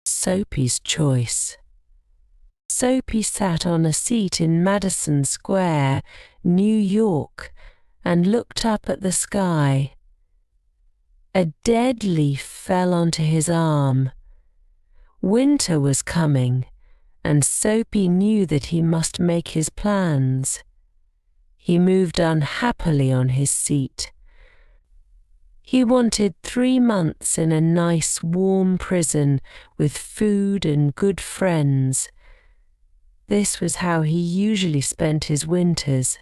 Soapy's Choice. Soapy sat on a seat in Madison Square, New York, and looked up at the sky. A dead leaf fell onto his arm. Winter was coming, and Soapy knew that he must make his plans. He moved unhappily on his seat. He wanted 3 months in a nice warm prison with food and good friends. This was how he usually spent his winters.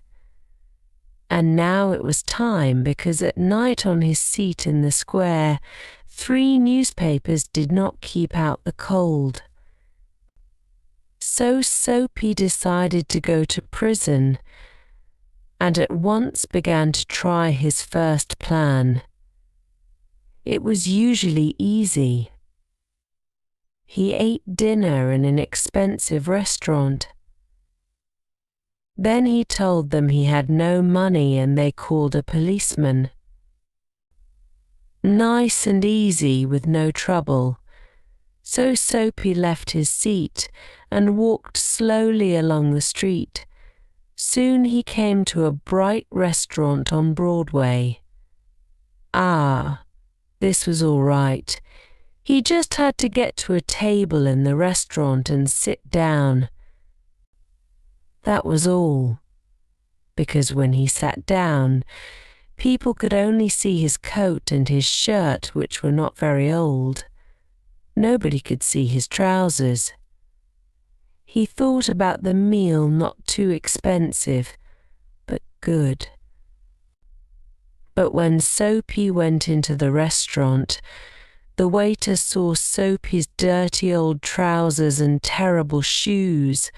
And now it was time, because at night on his seat in the square, 3 newspapers did not keep out the cold. So Soapy decided to go to prison, and at once began to try his first plan. It was usually easy. He ate dinner in an expensive restaurant. Then he told them he had no money and they called a policeman. Nice and easy with no trouble. So Soapy left his seat and walked slowly along the street. Soon he came to a bright restaurant on Broadway. This was all right. He just had to get to a table in the restaurant and sit down. That was all, because when he sat down, people could only see his coat and his shirt, which were not very old. Nobody could see his trousers. He thought about the meal, not too expensive, but good. But when Soapy went into the restaurant, the waiter saw Soapy's dirty old trousers and terrible shoes.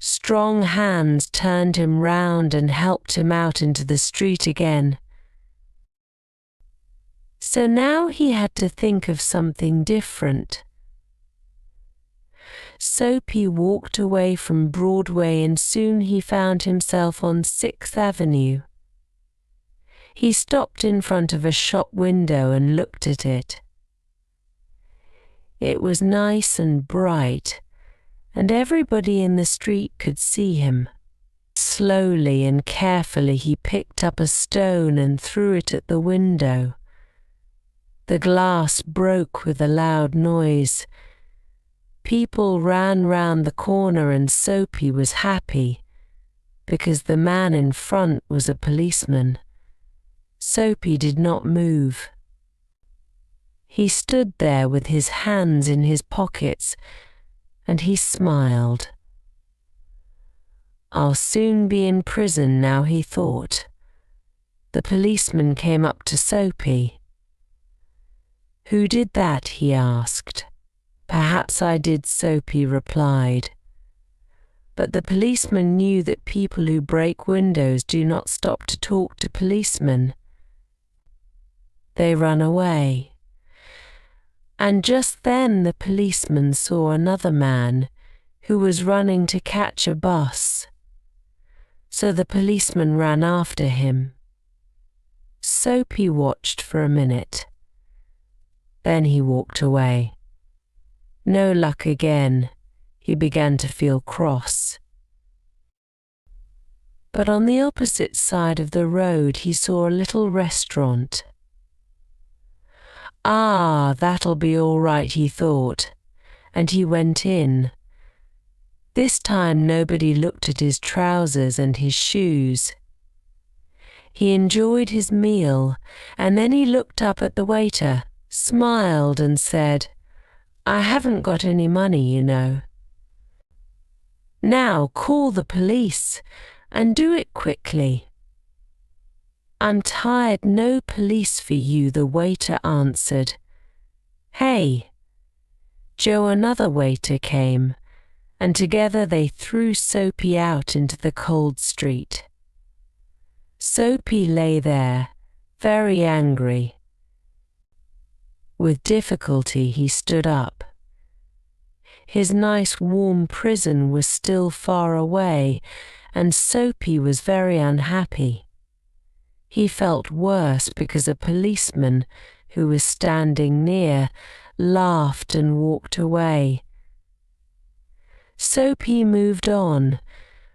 Strong hands turned him round and helped him out into the street again. So now he had to think of something different. Soapy walked away from Broadway and soon he found himself on 6th Avenue. He stopped in front of a shop window and looked at it. It was nice and bright, and everybody in the street could see him. Slowly and carefully he picked up a stone and threw it at the window. The glass broke with a loud noise. People ran round the corner and Soapy was happy, because the man in front was a policeman. Soapy did not move. He stood there with his hands in his pockets, and he smiled. I'll soon be in prison now, he thought. The policeman came up to Soapy. Who did that? He asked. Perhaps I did, Soapy replied. But the policeman knew that people who break windows do not stop to talk to policemen. They run away. And just then the policeman saw another man who was running to catch a bus. So the policeman ran after him. Soapy watched for a minute. Then he walked away. No luck again. He began to feel cross. But on the opposite side of the road he saw a little restaurant. That'll be all right, he thought, and he went in. This time nobody looked at his trousers and his shoes. He enjoyed his meal, and then he looked up at the waiter, smiled and said, I haven't got any money, you know. Now call the police, and do it quickly. I'm tired, no police for you, the waiter answered. Hey, Joe, another waiter came, and together they threw Soapy out into the cold street. Soapy lay there, very angry. With difficulty he stood up. His nice warm prison was still far away, and Soapy was very unhappy. He felt worse because a policeman, who was standing near, laughed and walked away. Soapy moved on,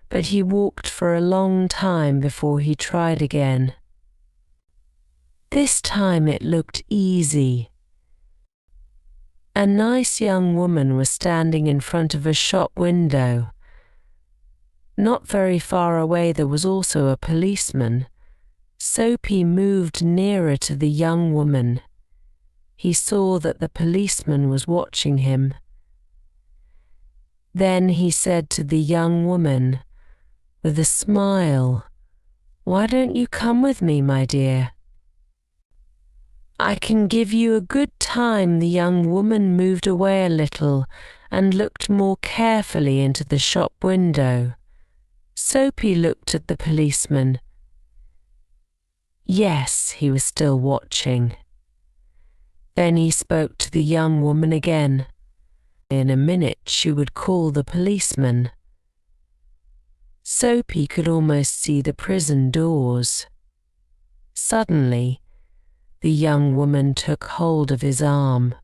but he walked for a long time before he tried again. This time it looked easy. A nice young woman was standing in front of a shop window. Not very far away there was also a policeman. Soapy moved nearer to the young woman. He saw that the policeman was watching him. Then he said to the young woman, with a smile, "Why don't you come with me, my dear?" "I can give you a good time." The young woman moved away a little and looked more carefully into the shop window. Soapy looked at the policeman. Yes, he was still watching. Then he spoke to the young woman again. In a minute she would call the policeman. Soapy could almost see the prison doors. Suddenly, the young woman took hold of his arm.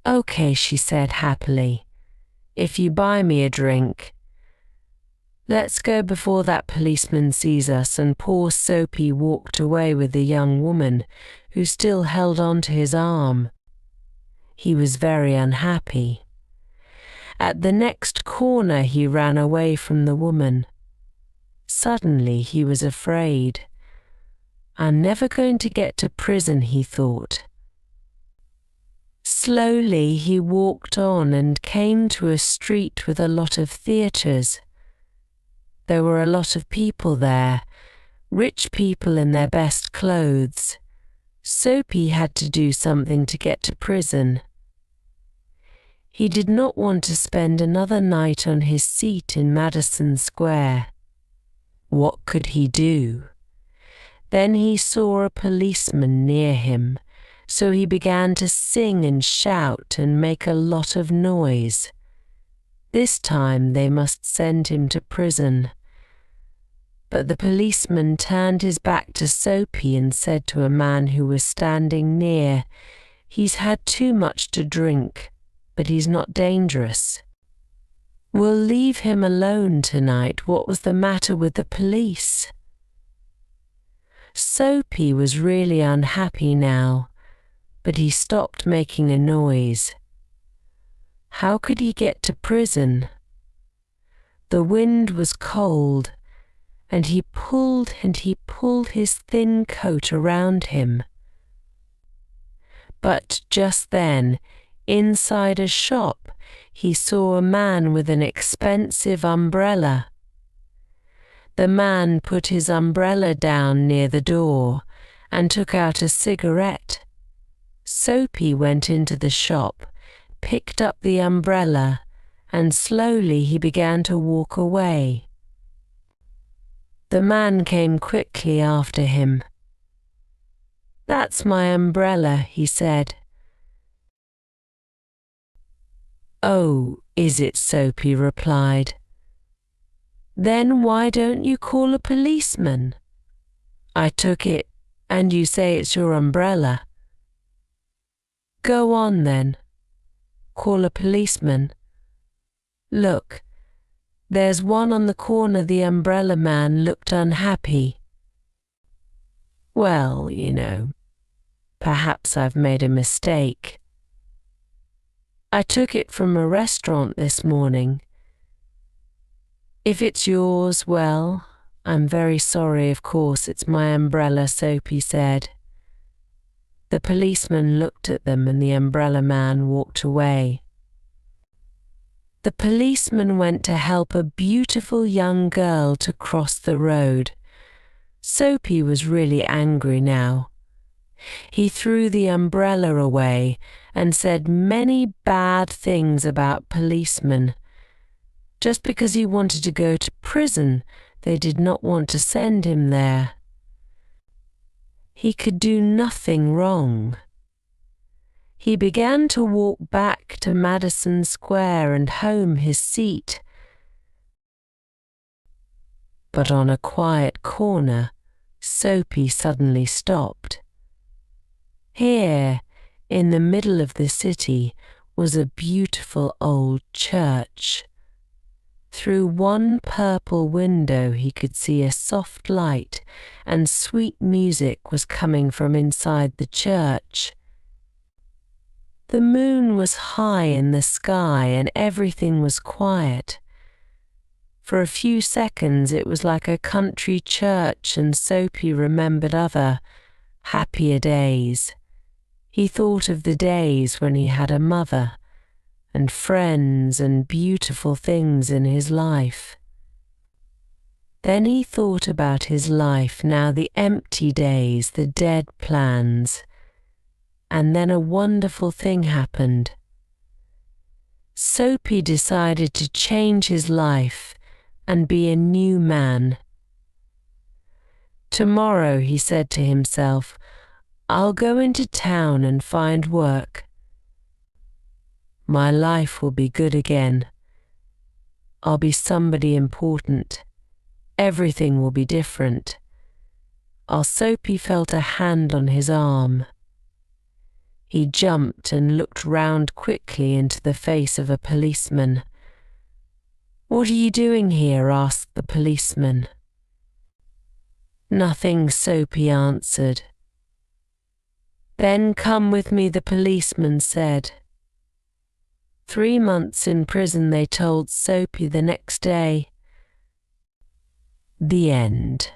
"Okay," she said happily, "if you buy me a drink. Let's go before that policeman sees us." And poor Soapy walked away with the young woman, who still held on to his arm. He was very unhappy. At the next corner he ran away from the woman. Suddenly he was afraid. "I'm never going to get to prison," he thought. Slowly he walked on and came to a street with a lot of theatres. There were a lot of people there, rich people in their best clothes. Soapy had to do something to get to prison. He did not want to spend another night on his seat in Madison Square. What could he do? Then he saw a policeman near him, so he began to sing and shout and make a lot of noise. This time they must send him to prison. But the policeman turned his back to Soapy and said to a man who was standing near, "He's had too much to drink, but he's not dangerous. We'll leave him alone tonight." What was the matter with the police? Soapy was really unhappy now, but he stopped making a noise. How could he get to prison? The wind was cold, and he pulled his thin coat around him. But just then, inside a shop, he saw a man with an expensive umbrella. The man put his umbrella down near the door and took out a cigarette. Soapy went into the shop, picked up the umbrella, and slowly he began to walk away. The man came quickly after him. "That's my umbrella," he said. "Oh, is it?" Soapy replied. "Then why don't you call a policeman? I took it, and you say it's your umbrella. Go on then. Call a policeman. Look, there's one on the corner." The umbrella man looked unhappy. "Well, perhaps I've made a mistake. I took it from a restaurant this morning. If it's yours, well, I'm very sorry. Of course, it's my umbrella," Soapy said. The policeman looked at them and the umbrella man walked away. The policeman went to help a beautiful young girl to cross the road. Soapy was really angry now. He threw the umbrella away and said many bad things about policemen. Just because he wanted to go to prison, they did not want to send him there. He could do nothing wrong. He began to walk back to Madison Square and home his seat. But on a quiet corner, Soapy suddenly stopped. Here, in the middle of the city, was a beautiful old church. Through one purple window he could see a soft light, and sweet music was coming from inside the church. The moon was high in the sky and everything was quiet. For a few seconds it was like a country church, and Soapy remembered other, happier days. He thought of the days when he had a mother and friends and beautiful things in his life. Then he thought about his life now, the empty days, the dead plans. And then a wonderful thing happened. Soapy decided to change his life and be a new man. Tomorrow, he said to himself, I'll go into town and find work. My life will be good again. I'll be somebody important. Everything will be different. Soapy felt a hand on his arm. He jumped and looked round quickly into the face of a policeman. "What are you doing here?" asked the policeman. "Nothing," Soapy answered. "Then come with me," the policeman said. 3 months in prison, they told Soapy the next day. The end.